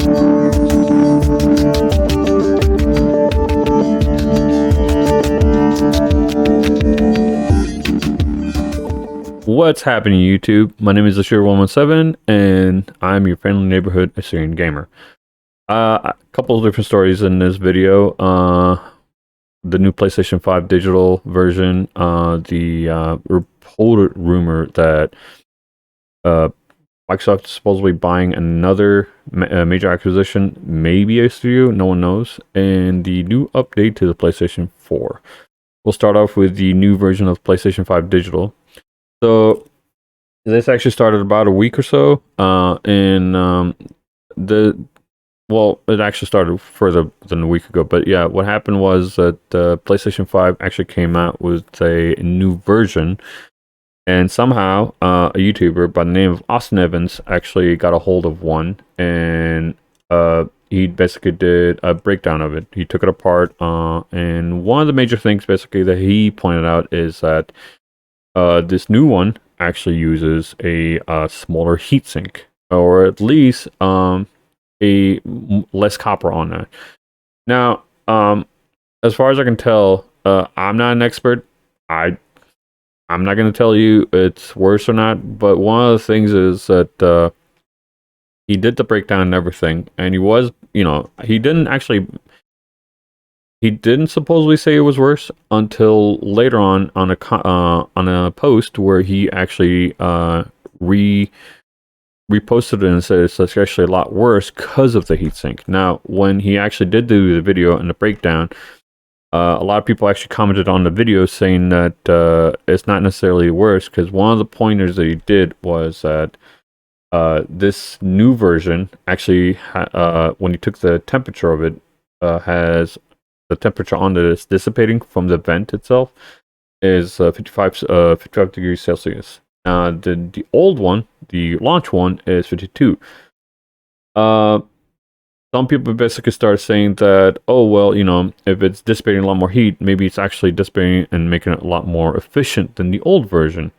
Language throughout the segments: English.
What's happening, YouTube? My name is Ashir117, and I'm your friendly neighborhood Assyrian gamer. A couple of different stories in this video. The new PlayStation 5 digital version, the reported rumor that Microsoft is supposedly buying another major acquisition, maybe a studio, no one knows, and the new update to the PlayStation 4. We'll start off with the new version of PlayStation 5 digital. So this actually started about a week or so, and it actually started further than a week ago. But yeah, what happened was that PlayStation 5 actually came out with a new version, and somehow a YouTuber by the name of Austin Evans actually got a hold of one, and he basically did a breakdown of it. He took it apart, and one of the major things basically that he pointed out is that this new one actually uses a smaller heatsink, or at least less copper on that. Now, as far as I can tell, I'm not an expert. I'm not going to tell you it's worse or not, but one of the things is that he did the breakdown and everything, and he was, he didn't supposedly say it was worse until later on a post where he actually reposted it and said it's actually a lot worse because of the heatsink. Now, when he actually did do the video and the breakdown, a lot of people actually commented on the video saying that it's not necessarily worse, because one of the pointers that he did was that this new version actually, when he took the temperature of it, has the temperature on it is dissipating from the vent itself is 55 degrees Celsius. The old one, the launch one, is 52. Some people basically start saying that, oh, well, if it's dissipating a lot more heat, maybe it's actually dissipating and making it a lot more efficient than the old version.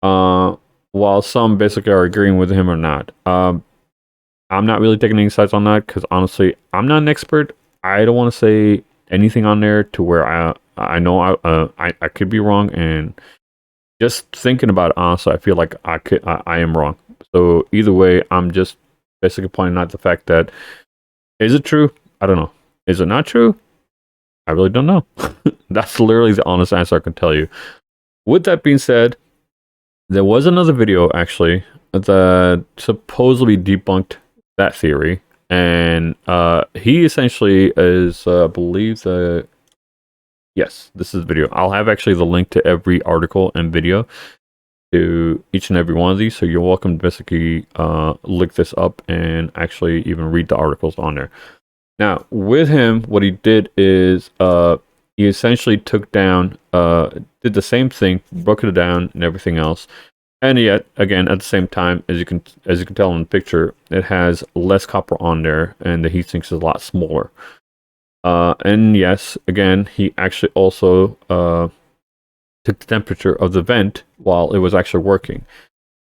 While some basically are agreeing with him or not. I'm not really taking any sides on that, because honestly, I'm not an expert. I don't want to say anything on there to where I know I could be wrong, and just thinking about it, honestly, I feel like I am wrong. So either way, I'm just basically pointing out the fact that, is it true? I don't know. Is it not true? I really don't know. That's literally the honest answer I can tell you. With that being said, there was another video actually that supposedly debunked that theory. And he essentially is, I believe, yes, this is the video. I'll have actually the link to every article and video to each and every one of these. So you're welcome to basically look this up and actually even read the articles on there. Now, with him, what he did is he essentially took down, did the same thing, broke it down and everything else. And yet, again, at the same time, as you can tell in the picture, it has less copper on there, and the heatsink is a lot smaller. And yes, again, he actually also took the temperature of the vent while it was actually working.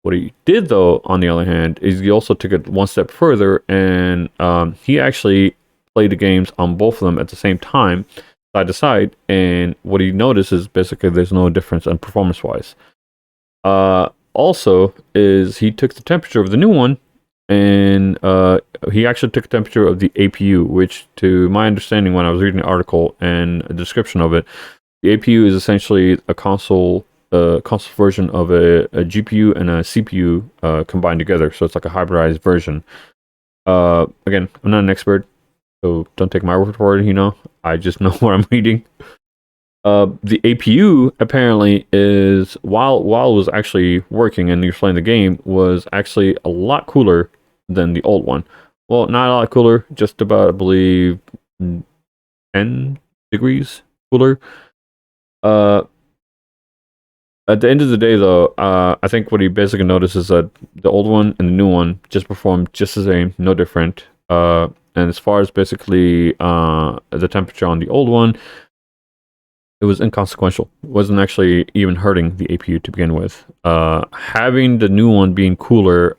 What he did, though, on the other hand, is he also took it one step further, and he actually played the games on both of them at the same time, side to side. And what he noticed is basically there's no difference in performance-wise. Also, is he took the temperature of the new one, and he actually took the temperature of the APU, which, to my understanding, when I was reading the article and a description of it, the APU is essentially a console version of a GPU and a CPU combined together. So it's like a hybridized version. Again, I'm not an expert, so don't take my word for it. I just know what I'm reading. The APU apparently is, while it was actually working and you're playing the game, was actually a lot cooler than the old one. Well, not a lot cooler, just about, I believe, 10 degrees cooler. At the end of the day, though, I think what he basically noticed is that the old one and the new one just performed just the same, no different. And as far as basically the temperature on the old one, it was inconsequential. It wasn't actually even hurting the APU to begin with. Having the new one being cooler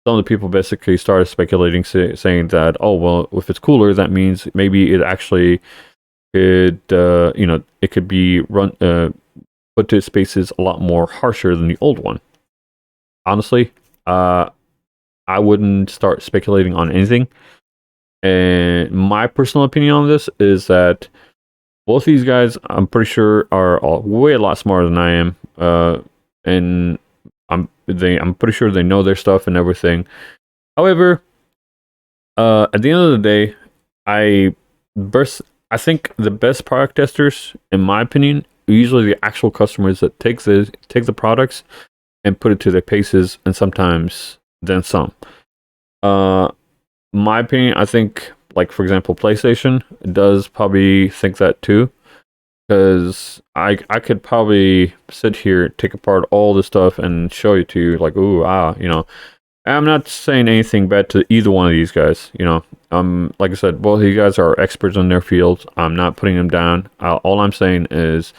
some of the people basically started speculating, saying that, oh well, if it's cooler, that means maybe it actually could, it could be put to spaces a lot more harsher than the old one. Honestly, I wouldn't start speculating on anything. And my personal opinion on this is that both these guys, I'm pretty sure, are way a lot smarter than I am. And I'm pretty sure they know their stuff and everything. However, at the end of the day, I think the best product testers, in my opinion, are usually the actual customers that take the products and put it to their paces, and sometimes then some. My opinion, I think, like for example, PlayStation does probably think that too, because I could probably sit here, take apart all this stuff, and show it to you, like, ooh, I'm not saying anything bad to either one of these guys. Like I said, both of you guys are experts in their fields. I'm not putting them down. All I'm saying is,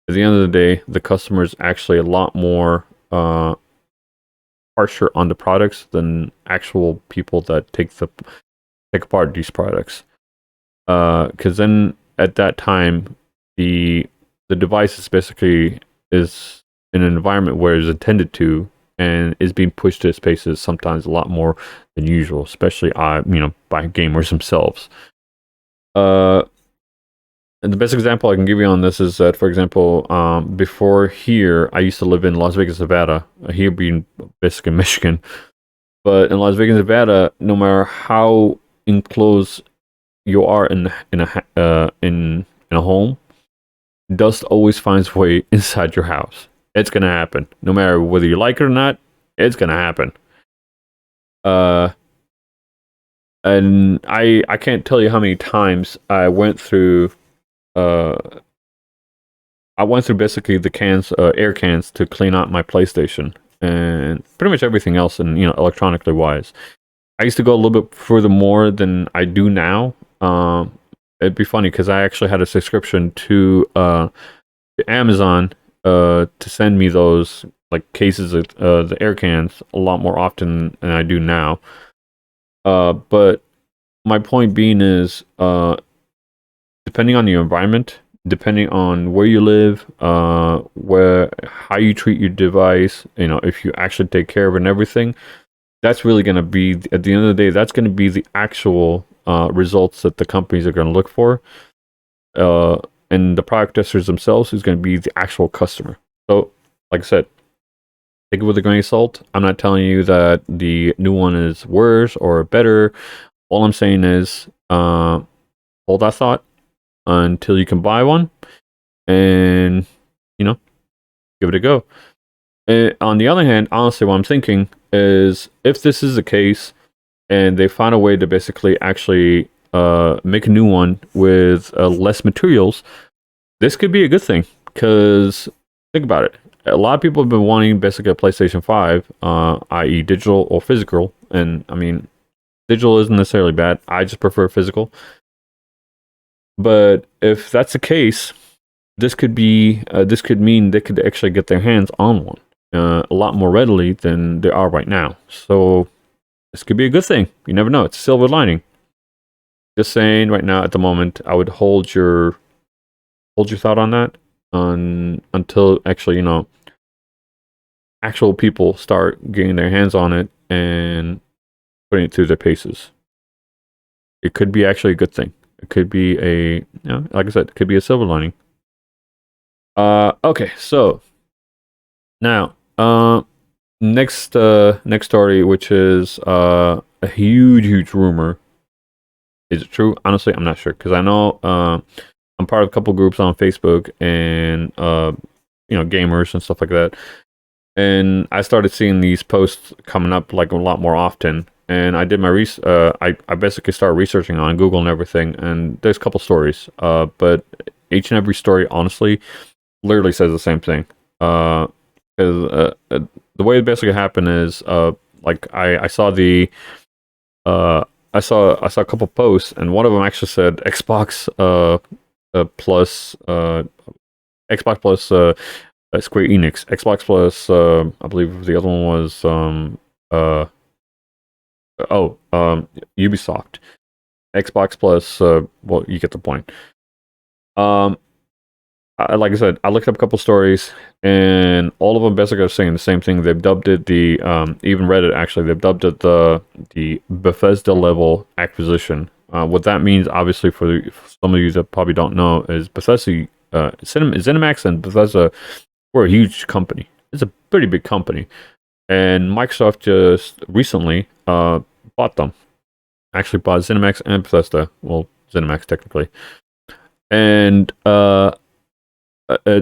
at the end of the day, the customer is actually a lot more harsher on the products than actual people that take apart these products. Because then at that time, the device is basically is in an environment where it's intended to, and is being pushed to its paces sometimes a lot more than usual, especially by gamers themselves. And the best example I can give you on this is that, for example, before here, I used to live in Las Vegas, Nevada. Here being basically Michigan, but in Las Vegas, Nevada, no matter how enclosed you are in a home, dust always finds a way inside your house. It's gonna happen, no matter whether you like it or not. It's gonna happen. And I can't tell you how many times I went through basically the cans, air cans, to clean out my PlayStation and pretty much everything else, and electronically wise. I used to go a little bit further more than I do now. It'd be funny because I actually had a subscription to Amazon to send me those like cases of the air cans a lot more often than I do now. But my point being is, depending on your environment, depending on where you live, how you treat your device, if you actually take care of it and everything, that's really going to be, at the end of the day, that's going to be the actual results that the companies are going to look for. And the product testers themselves is going to be the actual customer. So, like I said, take it with a grain of salt. I'm not telling you that the new one is worse or better. All I'm saying is, hold that thought until you can buy one, and give it a go. On the other hand, honestly, what I'm thinking is, if this is the case and they find a way to basically actually make a new one with less materials, this could be a good thing. Because think about it, a lot of people have been wanting basically a PlayStation 5, i.e. digital or physical, and I mean, digital isn't necessarily bad. I just prefer physical. But if that's the case, this could mean they could actually get their hands on one a lot more readily than they are right now. So this could be a good thing. You never know. It's a silver lining. Just saying, right now at the moment, I would hold your thought on that until actually actual people start getting their hands on it and putting it through their paces. It could be actually a good thing. It could be like I said, it could be a silver lining. Okay, so now, next story, which is a huge rumor. Is it true? Honestly, I'm not sure, because I know I'm part of a couple groups on Facebook and gamers and stuff like that. And I started seeing these posts coming up like a lot more often. And I did my I basically started researching on Google and everything. And there's a couple stories. But each and every story, honestly, literally says the same thing. Because the way it basically happened is, like I saw I saw a couple posts, and one of them actually said Xbox plus Xbox plus Square Enix, Xbox plus I believe the other one was Ubisoft, Xbox Plus. Well, you get the point. Um, like I said, I looked up a couple stories, and all of them basically are saying the same thing. They've dubbed it the even Reddit actually. They've dubbed it the Bethesda level acquisition. What that means, obviously, for some of you that probably don't know, is Bethesda, ZeniMax, and Bethesda were a huge company. It's a pretty big company, and Microsoft just recently bought them. Actually, bought ZeniMax and Bethesda. Well, ZeniMax technically, and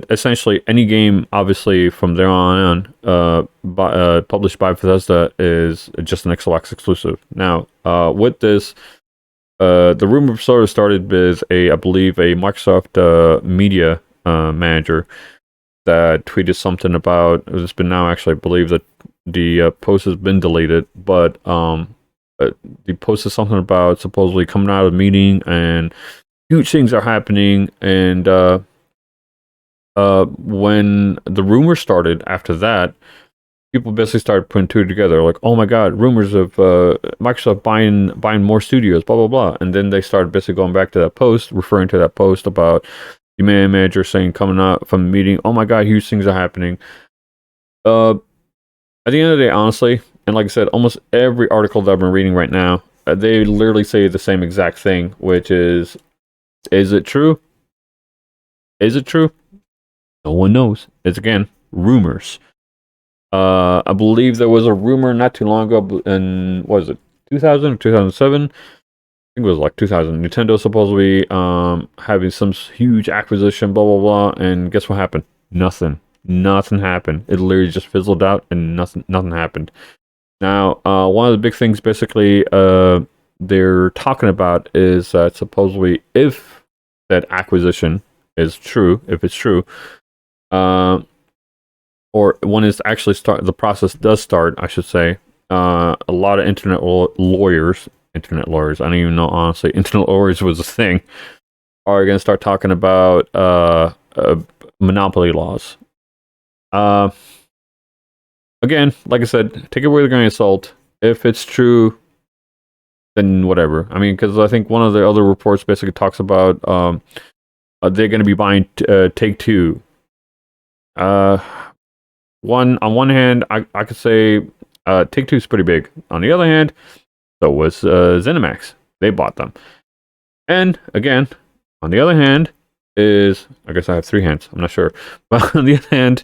essentially any game obviously from there on published by Bethesda is just an Xbox exclusive. Now with this the rumor sort of started with I believe a Microsoft media manager that tweeted something about it's been now actually I believe that the post has been deleted, but the post is something about supposedly coming out of a meeting and huge things are happening, and when the rumors started after that, people basically started putting two together, like, oh my god, rumors of Microsoft buying more studios, blah blah blah. And then they started basically going back to that post, referring to that post about the manager saying coming out from the meeting, oh my god, huge things are happening. At the end of the day, honestly, and like I said, almost every article that I've been reading right now, they literally say the same exact thing, which is it true? Is it true? No one knows. It's again rumors. I believe there was a rumor not too long ago, in what was it, 2000 or 2007? I think it was like 2000. Nintendo supposedly having some huge acquisition, blah blah blah, and guess what happened? Nothing. Nothing happened. It literally just fizzled out, and nothing happened. Now, one of the big things basically they're talking about is that supposedly if that acquisition is true, if it's true, or when it's actually the process does start, I should say, a lot of internet lawyers, I don't even know, honestly, internet lawyers was a thing, are going to start talking about monopoly laws. Again, like I said, take it with a grain of salt. If it's true, then whatever. I mean, because I think one of the other reports basically talks about they're going to be buying Take-Two. On one hand, I could say Take-Two is pretty big. On the other hand, so was ZeniMax. They bought them. And again, on the other hand, is I guess I have three hands. I'm not sure, but on the other hand,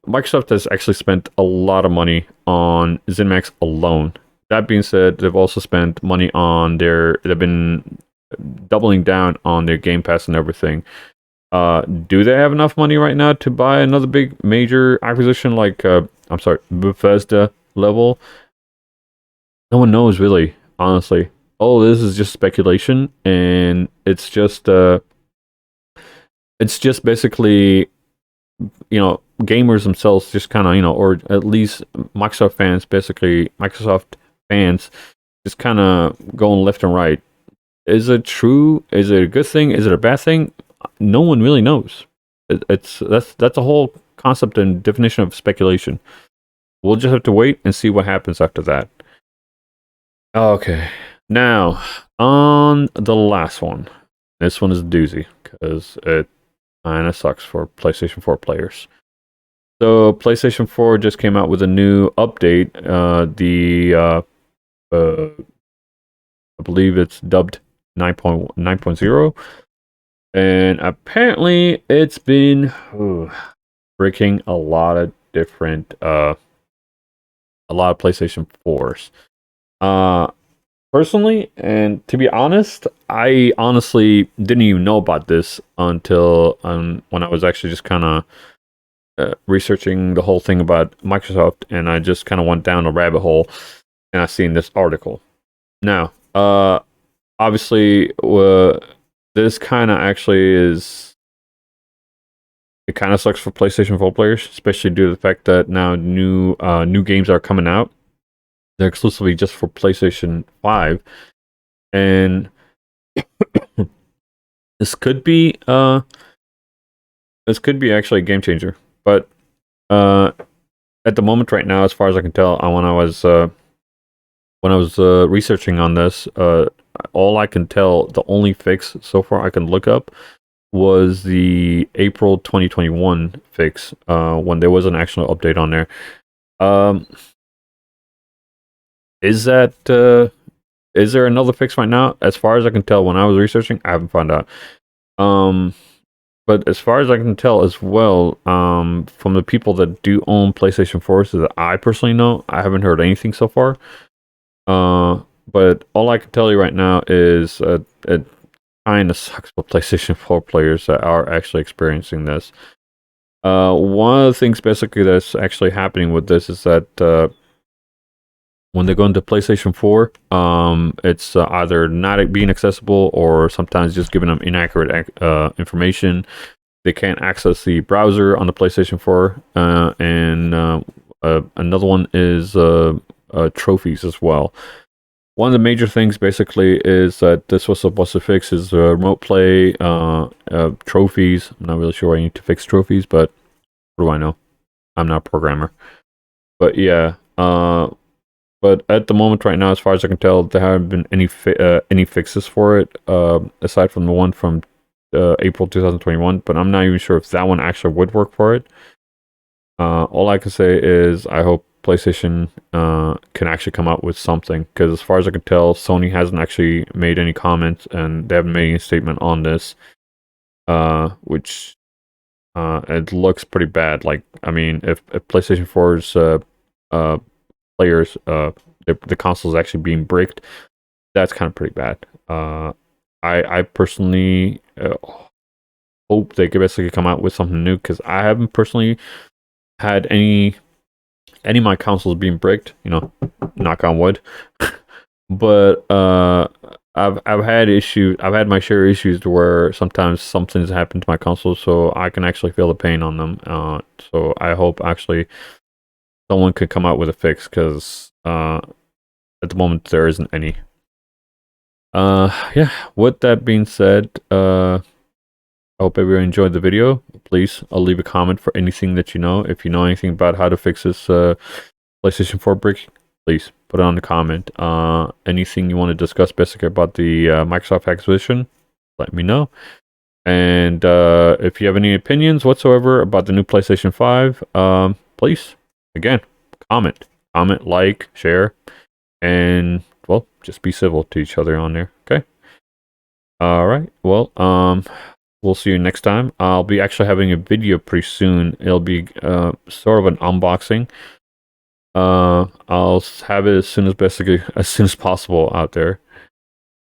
Microsoft has actually spent a lot of money on ZeniMax alone. That being said, they've also spent money on they've been doubling down on their Game Pass and everything. Do they have enough money right now to buy another big major acquisition like Bethesda level? No one knows really, honestly. All this is just speculation, and it's just basically, gamers themselves just kind of, or at least Microsoft fans just kind of going left and right. Is it true? Is it a good thing? Is it a bad thing? No one really knows. That's a whole concept and definition of speculation. We'll just have to wait and see what happens after that. Okay, now on the last one. This one is a doozy because it kind of sucks for PlayStation 4 players. So PlayStation 4 just came out with a new update. I believe it's dubbed 9.0. And apparently it's been breaking a lot of different a lot of PlayStation 4s. Personally, and to be honest, I honestly didn't even know about this until when I was actually just kind of researching the whole thing about Microsoft, and I just kind of went down a rabbit hole, and I seen this article. Now, obviously, this kind of actually is. It kind of sucks for PlayStation 4 players, especially due to the fact that now new games are coming out. They're exclusively just for PlayStation 5, and this could be actually a game changer. But at the moment, right now, as far as I can tell, when I was when I was researching on this, all I can tell, the only fix so far I can look up was the April 2021 fix, when there was an actual update on there. Um, is that is there another fix right now? As far as I can tell, when I was researching, I haven't found out. But as far as I can tell as well, from the people that do own PlayStation 4s that I personally know, I haven't heard anything so far. But all I can tell you right now is it kind of sucks for PlayStation 4 players that are actually experiencing this. One of the things basically that's actually happening with this is that when they go into PlayStation 4, it's either not being accessible or sometimes just giving them inaccurate information. They can't access the browser on the PlayStation 4, and another one is trophies as well. One of the major things basically is that this was supposed to fix is remote play trophies. I'm not really sure I need to fix trophies, but what do I know? I'm not a programmer. But yeah, but at the moment right now, as far as I can tell, there haven't been any fixes for it, aside from the one from April 2021. But I'm not even sure if that one actually would work for it. All I can say is I hope PlayStation can actually come out with something, because as far as I can tell, Sony hasn't actually made any comments and they haven't made any statement on this, which it looks pretty bad. Like, I mean, if PlayStation 4's players, the console is actually being bricked, that's kind of pretty bad. I personally hope they could basically come out with something new, because I haven't personally had any of my consoles being bricked, you know, knock on wood. But I've had issues. I've had my share of issues to where sometimes something's happened to my console, so I can actually feel the pain on them. So I hope actually someone could come out with a fix, because at the moment there isn't any. Yeah. With that being said, I hope everyone enjoyed the video. Please, I'll leave a comment for anything that you know. If you know anything about how to fix this PlayStation 4 brick, please put it on the comment. Anything you want to discuss basically about the Microsoft acquisition, let me know. And if you have any opinions whatsoever about the new PlayStation 5, please, again, comment, like, share, and, well, just be civil to each other on there, okay? All right, well, we'll see you next time. I'll be actually having a video pretty soon. It'll be sort of an unboxing. I'll have it as soon as possible out there.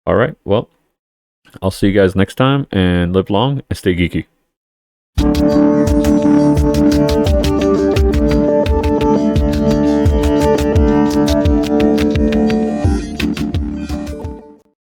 All right. Well, I'll see you guys next time, and live long and stay geeky.